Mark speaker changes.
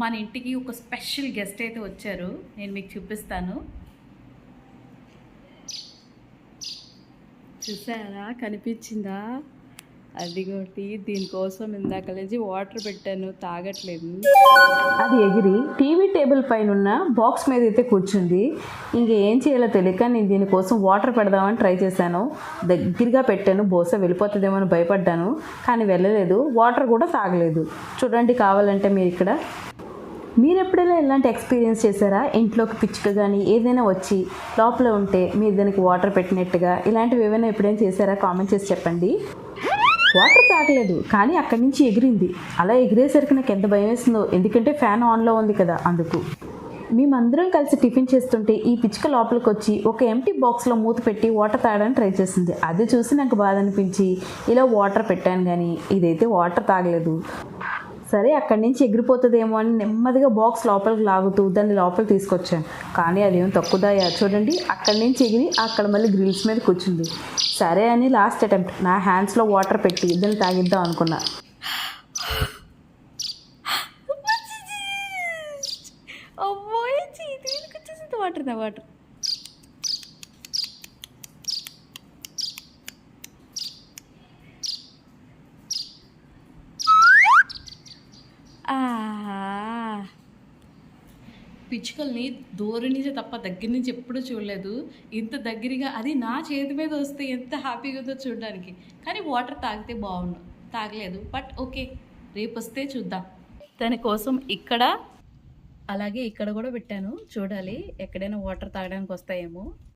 Speaker 1: మన ఇంటికి ఒక స్పెషల్ గెస్ట్ అయితే వచ్చారు. నేను మీకు చూపిస్తాను. చూసారా, కనిపించిందా? అదిగోటి, దీనికోసం ఇందాక నుంచి వాటర్ పెట్టాను, తాగట్లేదు.
Speaker 2: అది ఎగిరి టీవీ టేబుల్ పైన ఉన్న బాక్స్ మీద అయితే కూర్చుంది. ఇంకేం చేయాలో తెలియక నేను దీనికోసం వాటర్ పెడదామని ట్రై చేశాను. దగ్గరగా పెట్టాను, బహుశా వెళ్ళిపోతుందేమో అని భయపడ్డాను, కానీ వెళ్ళలేదు. వాటర్ కూడా తాగలేదు. చూడండి, కావాలంటే మీరు ఎప్పుడైనా ఇలాంటి ఎక్స్పీరియన్స్ చేశారా? ఇంట్లోకి పిచ్చుక కానీ ఏదైనా వచ్చి లోపల ఉంటే మీరు దానికి వాటర్ పెట్టినట్టుగా ఇలాంటివి ఏమైనా ఎప్పుడైనా చేశారా? కామెంట్ చేసి చెప్పండి. వాటర్ తాగలేదు, కానీ అక్కడి నుంచి ఎగిరింది. అలా ఎగిరేసరికి నాకు ఎంత భయం వేస్తుందో, ఎందుకంటే ఫ్యాన్ ఆన్లో ఉంది కదా, అందుకు. మేమందరం కలిసి టిఫిన్ చేస్తుంటే ఈ పిచ్చుక లోపలికి వచ్చి ఒక ఎంటీ బాక్స్లో మూత పెట్టి వాటర్ తాగడానికి ట్రై చేసింది. అది చూసి నాకు బాధ అనిపించి ఇలా వాటర్ పెట్టాను, కానీ ఇదైతే వాటర్ తాగలేదు. సరే, అక్కడి నుంచి ఎగిరిపోతుందేమో అని నెమ్మదిగా బాక్స్ లోపలికి లాగుతూ దాన్ని లోపలికి తీసుకొచ్చాను. కానీ అదేం తక్కువదాయా, చూడండి, అక్కడి నుంచి ఎగిరి అక్కడ మళ్ళీ గ్రిల్స్ మీద కూర్చుంది. సరే అని లాస్ట్ అటెంప్ట్ నా హ్యాండ్స్లో వాటర్ పెట్టి దాన్ని తాగిద్దాం అనుకున్నా.
Speaker 1: అమ్మోయ్, చేతి మీదకి వచ్చేసింది వాటర్. వాటర్ పిచ్చుకల్ని దూరం నుంచి తప్ప దగ్గర నుంచి ఎప్పుడూ చూడలేదు. ఇంత దగ్గరగా, అది నా చేతి మీద వస్తే ఎంత హ్యాపీగా ఉందో చూడడానికి. కానీ వాటర్ తాగితే బాగుండు, తాగలేదు. బట్ ఓకే, రేపు వస్తే చూద్దాం. దానికోసం ఇక్కడ అలాగే ఇక్కడ కూడా పెట్టాను. చూడాలి, ఎక్కడైనా వాటర్ తాగడానికి వస్తాయేమో.